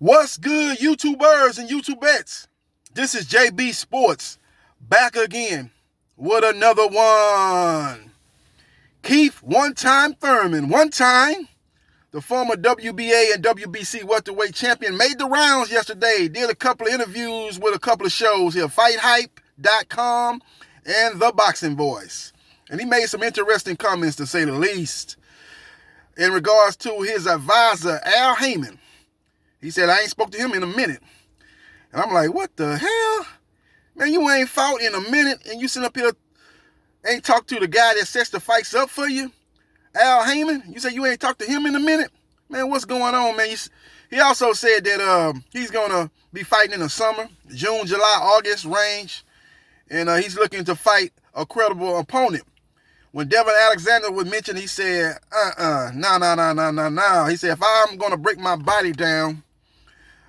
What's good, YouTubers and YouTubettes? This is JBsports back again with another one. Keith one-time Thurman, the former WBA and WBC welterweight champion, made the rounds yesterday. Did a couple of interviews with a couple of shows here, FightHype.com and The Boxing Voice. And he made some interesting comments, to say the least, in regards to his advisor, Al Haymon. He said, I ain't spoke to him in a minute. And I'm like, what the hell? Man, you ain't fought in a minute and you sit up here, ain't talked to the guy that sets the fights up for you? Al Haymon? You say you ain't talked to him in a minute? Man, what's going on, man? He also said that he's going to be fighting in the summer, June, July, August range. And he's looking to fight a credible opponent. When Devin Alexander was mentioned, he said, no. He said, if I'm going to break my body down,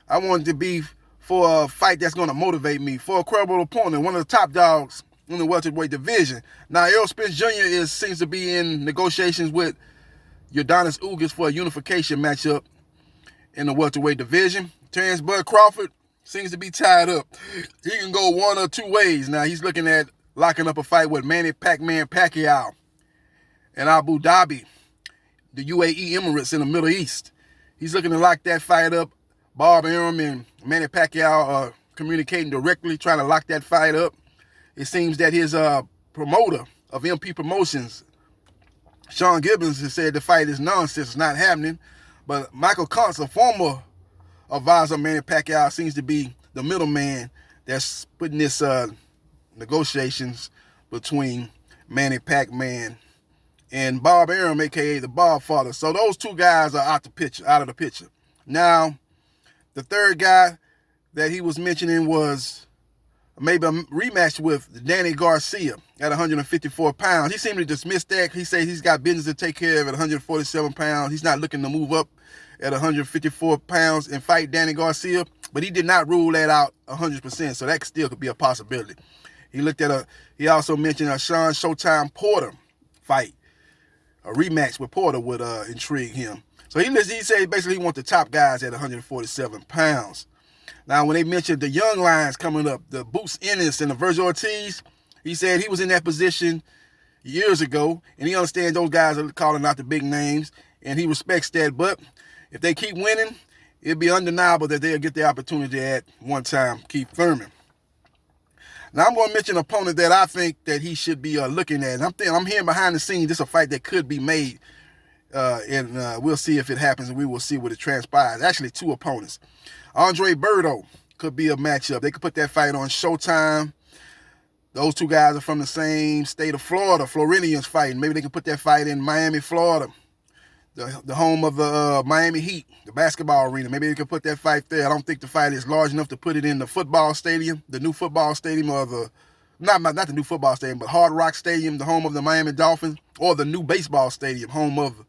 I want it to be for a fight that's going to motivate me, for a credible opponent, one of the top dogs in the welterweight division. Now, Errol Spence Jr. seems to be in negotiations with Udonis Ugas for a unification matchup in the welterweight division. Terrence Bud Crawford seems to be tied up. He can go one or two ways. Now, he's looking at locking up a fight with Manny Pac-Man Pacquiao in Abu Dhabi, the UAE Emirates in the Middle East. He's looking to lock that fight up. Bob Arum and Manny Pacquiao are communicating directly, trying to lock that fight up. It seems that his promoter of MP Promotions, Sean Gibbons, has said the fight is nonsense, it's not happening. But Michael Kuntz, a former advisor of Manny Pacquiao, seems to be the middleman that's putting this negotiations between Manny Pac-Man and Bob Arum, a.k.a. the Bob Father. So those two guys are out of the picture. Now, the third guy that he was mentioning was maybe a rematch with Danny Garcia at 154 pounds. He seemed to dismiss that. He said he's got business to take care of at 147 pounds. He's not looking to move up at 154 pounds and fight Danny Garcia, but he did not rule that out 100%, so that still could be a possibility. He also mentioned a Sean Showtime Porter fight. A rematch with Porter would intrigue him. So he said basically he wants the top guys at 147 pounds. Now, when they mentioned the young lions coming up, the Boots Ennis and the Virgil Ortiz, he said he was in that position years ago, and he understands those guys are calling out the big names, and he respects that. But if they keep winning, it'll be undeniable that they'll get the opportunity at one time, Keith Thurman. Now, I'm going to mention an opponent that I think that he should be looking at. I'm hearing behind the scenes, this is a fight that could be made, and we'll see if it happens, and we will see what it transpires. Actually, two opponents. Andre Berto could be a matchup. They could put that fight on Showtime. Those two guys are from the same state of Florida, Floridians fighting. Maybe they can put that fight in Miami, Florida, the home of the Miami Heat, the basketball arena. Maybe they could put that fight there. I don't think the fight is large enough to put it in the football stadium, the new football stadium, or not the new football stadium, but Hard Rock Stadium, the home of the Miami Dolphins, or the new baseball stadium, home of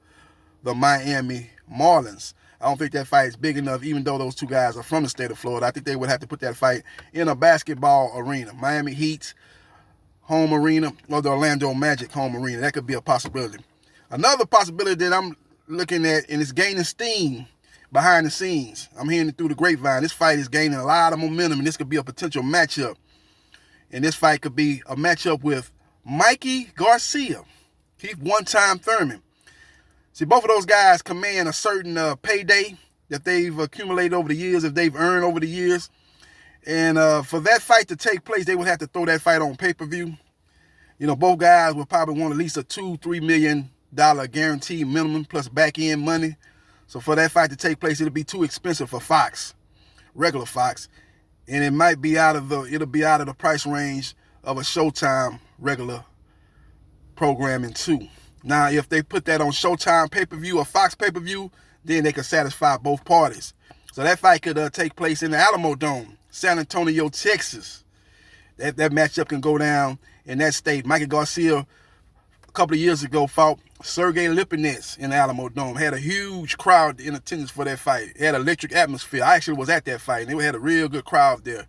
the Miami Marlins. I don't think that fight is big enough, even though those two guys are from the state of Florida. I think they would have to put that fight in a basketball arena, Miami Heat's home arena, or the Orlando Magic home arena. That could be a possibility. Another possibility that I'm looking at, and it's gaining steam behind the scenes. I'm hearing it through the grapevine. This fight is gaining a lot of momentum, and this could be a potential matchup. And this fight could be a matchup with Mikey Garcia, Keith one-time Thurman. See, both of those guys command a certain payday that they've accumulated over the years, if they've earned over the years. And for that fight to take place, they would have to throw that fight on pay-per-view. You know, both guys would probably want at least a $2-3 million guaranteed minimum plus back-end money. So for that fight to take place, it'll be too expensive for Fox, regular Fox. And it might be it'll be out of the price range of a Showtime regular programming too. Now, if they put that on Showtime pay-per-view or Fox pay-per-view, then they could satisfy both parties. So that fight could take place in the Alamodome, San Antonio, Texas. That matchup can go down in that state. Mikey Garcia, a couple of years ago, fought Sergey Lipinets in the Alamodome. Had a huge crowd in attendance for that fight. It had an electric atmosphere. I actually was at that fight, and they had a real good crowd there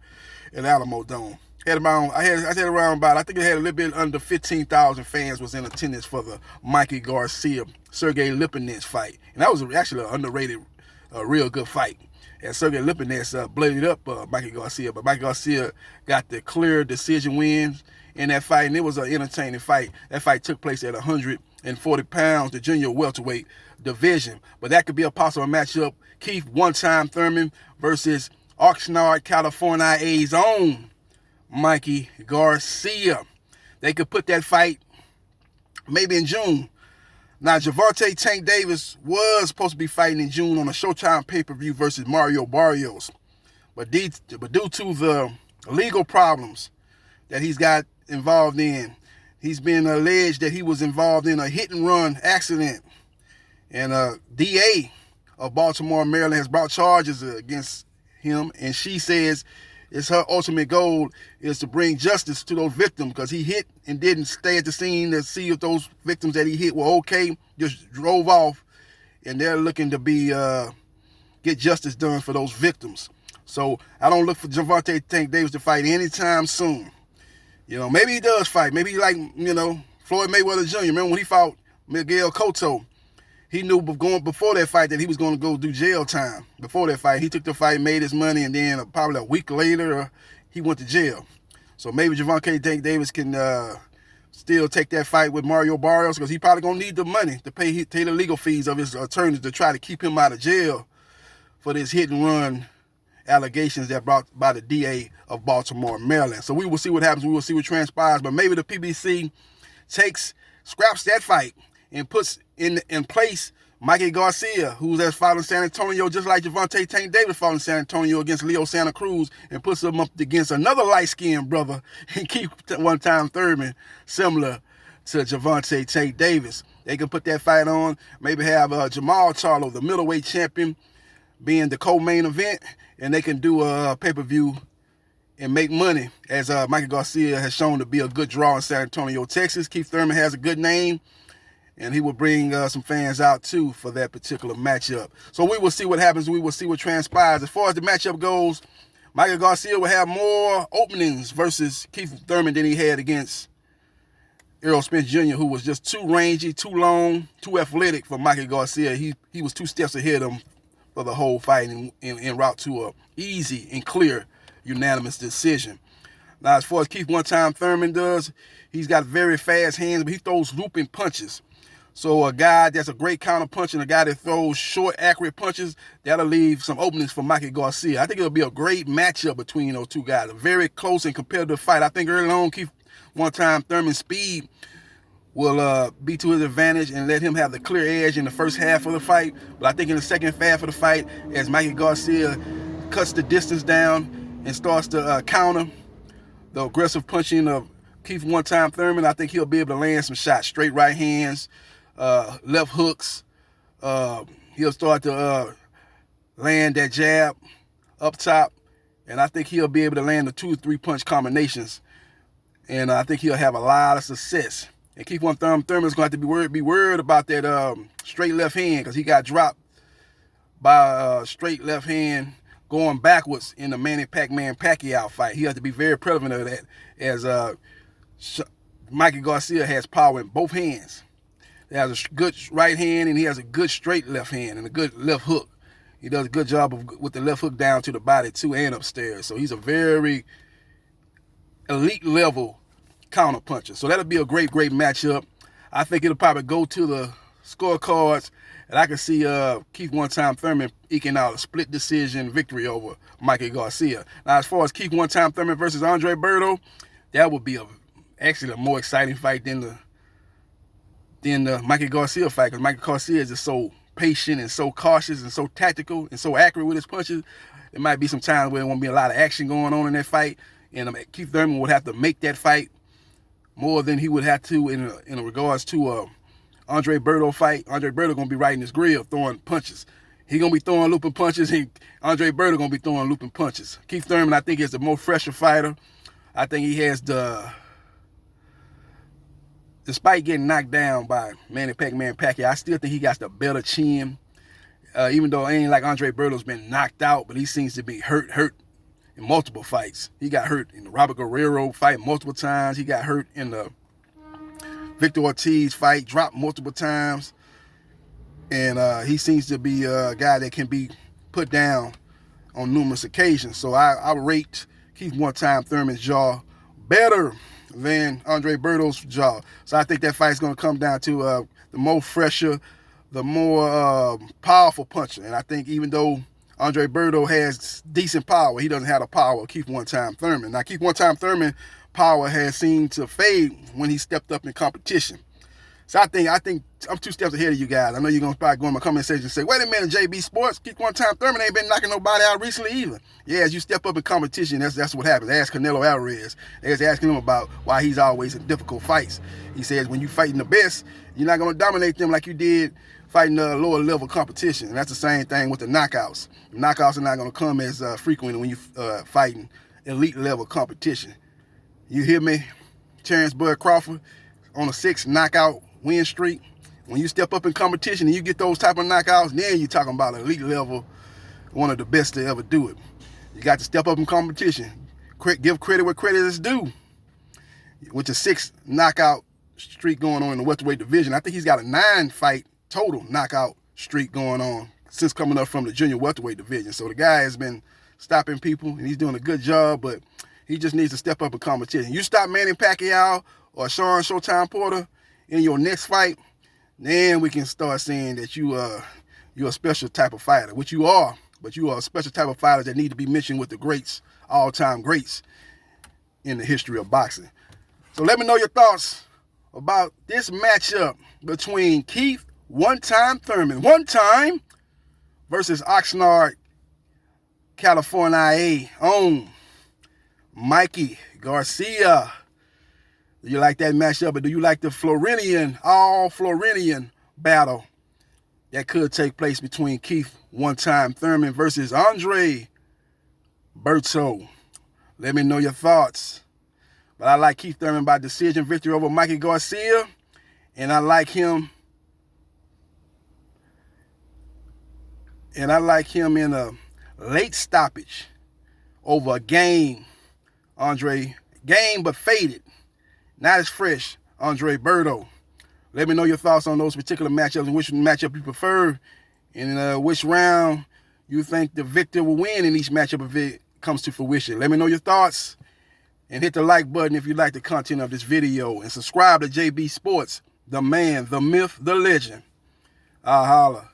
in the Alamodome. I think it had a little bit under 15,000 fans was in attendance for the Mikey Garcia, Sergey Lipinets fight. And that was actually an underrated, real good fight. and circular limpiness bladed up Mikey Garcia. But Mikey Garcia got the clear decision wins in that fight, and it was an entertaining fight. That fight took place at 140 pounds, the junior welterweight division. But that could be a possible matchup. Keith one-time Thurman versus Oxnard, California's own Mikey Garcia. They could put that fight maybe in June. Now, Gervonta Tank Davis was supposed to be fighting in June on a Showtime pay-per-view versus Mario Barrios. But due to the legal problems that he's got involved in, he's been alleged that he was involved in a hit-and-run accident. And DA of Baltimore, Maryland has brought charges against him, and she says it's her ultimate goal is to bring justice to those victims, because he hit and didn't stay at the scene to see if those victims that he hit were okay, just drove off, and they're looking to be get justice done for those victims. So I don't look for Gervonta Tank Davis to fight anytime soon. You know, maybe he does fight. Maybe he like, Floyd Mayweather Jr. Remember when he fought Miguel Cotto? He knew before that fight that he was going to go do jail time. Before that fight, he took the fight, made his money, and then probably a week later, he went to jail. So maybe Gervonta Tank Davis can still take that fight with Mario Barrios, because he probably going to need the money to pay the legal fees of his attorneys to try to keep him out of jail for this hit-and-run allegations that brought by the DA of Baltimore, Maryland. So we will see what happens. We will see what transpires. But maybe the PBC scraps that fight and puts in place Mikey Garcia, who's that's fought in San Antonio, just like Gervonta Tank Davis fought in San Antonio against Leo Santa Cruz, and puts him up against another light-skinned brother and keep one-time Thurman, similar to Gervonta Tank Davis. They can put that fight on, maybe have Jamal Charlo, the middleweight champion, being the co-main event, and they can do a pay-per-view and make money, as Mikey Garcia has shown to be a good draw in San Antonio, Texas. Keith Thurman has a good name, and he will bring some fans out, too, for that particular matchup. So we will see what happens. We will see what transpires. As far as the matchup goes, Mikey Garcia will have more openings versus Keith Thurman than he had against Errol Spence Jr., who was just too rangy, too long, too athletic for Mikey Garcia. He was 2 steps ahead of him for the whole fight en route to a easy and clear unanimous decision. Now, as far as Keith one-time Thurman does, he's got very fast hands, but he throws looping punches. So a guy that's a great counter puncher and a guy that throws short, accurate punches, that'll leave some openings for Mikey Garcia. I think it'll be a great matchup between those two guys. A very close and competitive fight. I think early on, Keith one-time Thurman's speed will be to his advantage and let him have the clear edge in the first half of the fight. But I think in the second half of the fight, as Mikey Garcia cuts the distance down and starts to counter the aggressive punching of Keith one-time Thurman, I think he'll be able to land some shots, straight right hands, left hooks. He'll start to land that jab up top, and I think he'll be able to land the 2 or 3 punch combinations, and I think he'll have a lot of success. And Keith one-time Thurman's going to have to be worried about that straight left hand, because he got dropped by a straight left hand going backwards in the Manny Pacquiao fight. He has to be very prevalent of that, as Mikey Garcia has power in both hands. He has a good right hand, and he has a good straight left hand and a good left hook. He does a good job with the left hook down to the body, too, and upstairs. So he's a very elite level counter puncher. So that'll be a great matchup. I think it'll probably go to the scorecards, and I can see Keith one-time Thurman eking out a split decision victory over Mikey Garcia. Now, as far as Keith one-time Thurman versus Andre Berto, that would be actually a more exciting fight than the Mikey Garcia fight, because Mikey Garcia is just so patient and so cautious and so tactical and so accurate with his punches. There might be some times where there won't be a lot of action going on in that fight, and Keith Thurman would have to make that fight more than he would have to in regards to Andre Berto fight. Andre Berto going to be right in his grill throwing punches. He going to be throwing looping punches, and Andre Berto going to be throwing looping punches. Keith Thurman, I think, is the more fresher fighter. I think he has despite getting knocked down by Manny Pacquiao, I still think he got the better chin. Even though it ain't like Andre Berto's been knocked out, but he seems to be hurt in multiple fights. He got hurt in the Robert Guerrero fight multiple times. He got hurt in the Victor Ortiz fight, dropped multiple times. And he seems to be a guy that can be put down on numerous occasions. So I rate Keith one-time Thurman's jaw better than Andre Berto's jaw. So I think that fight's going to come down to the more fresher, the more powerful puncher. And I think even though Andre Berto has decent power, he doesn't have the power of Keith one-time Thurman. Now, Keith one-time Thurman power has seemed to fade when he stepped up in competition. So I think I'm 2 steps ahead of you guys. I know you're going to probably go in my comment section and say, wait a minute, JB Sports, Keith one-time Thurman ain't been knocking nobody out recently either. Yeah, as you step up in competition, that's what happens. Ask Canelo Alvarez. They was asking him about why he's always in difficult fights. He says when you fighting the best, you're not going to dominate them like you did fighting lower level competition. And that's the same thing with the knockouts. The knockouts are not going to come as frequent when you fighting elite level competition. You hear me? Terrence Bud Crawford on a 6 knockout win streak. When you step up in competition and you get those type of knockouts, then you're talking about elite level, one of the best to ever do it. You got to step up in competition. Give credit where credit is due. With the 6 knockout streak going on in the welterweight division, I think he's got a 9-fight total knockout streak going on since coming up from the junior welterweight division. So the guy has been stopping people, and he's doing a good job, but he just needs to step up in competition. You stop Manny Pacquiao or Sean Showtime Porter in your next fight, then we can start saying that you're a special type of fighter, which you are, but you are a special type of fighter that need to be mentioned with the greats, all-time greats in the history of boxing. So let me know your thoughts about this matchup between Keith one-time Thurman, versus Oxnard, California own Mikey Garcia. Do you like that matchup, or do you like the all Floridian battle that could take place between Keith one-time Thurman versus Andre Berto? Let me know your thoughts. But I like Keith Thurman by decision victory over Mikey Garcia, and I like him in a late stoppage over a game but faded, not as fresh, Andre Berto. Let me know your thoughts on those particular matchups and which matchup you prefer, and which round you think the victor will win in each matchup if it comes to fruition. Let me know your thoughts, and hit the like button if you like the content of this video, and subscribe to JB Sports, the man, the myth, the legend. I'll holla.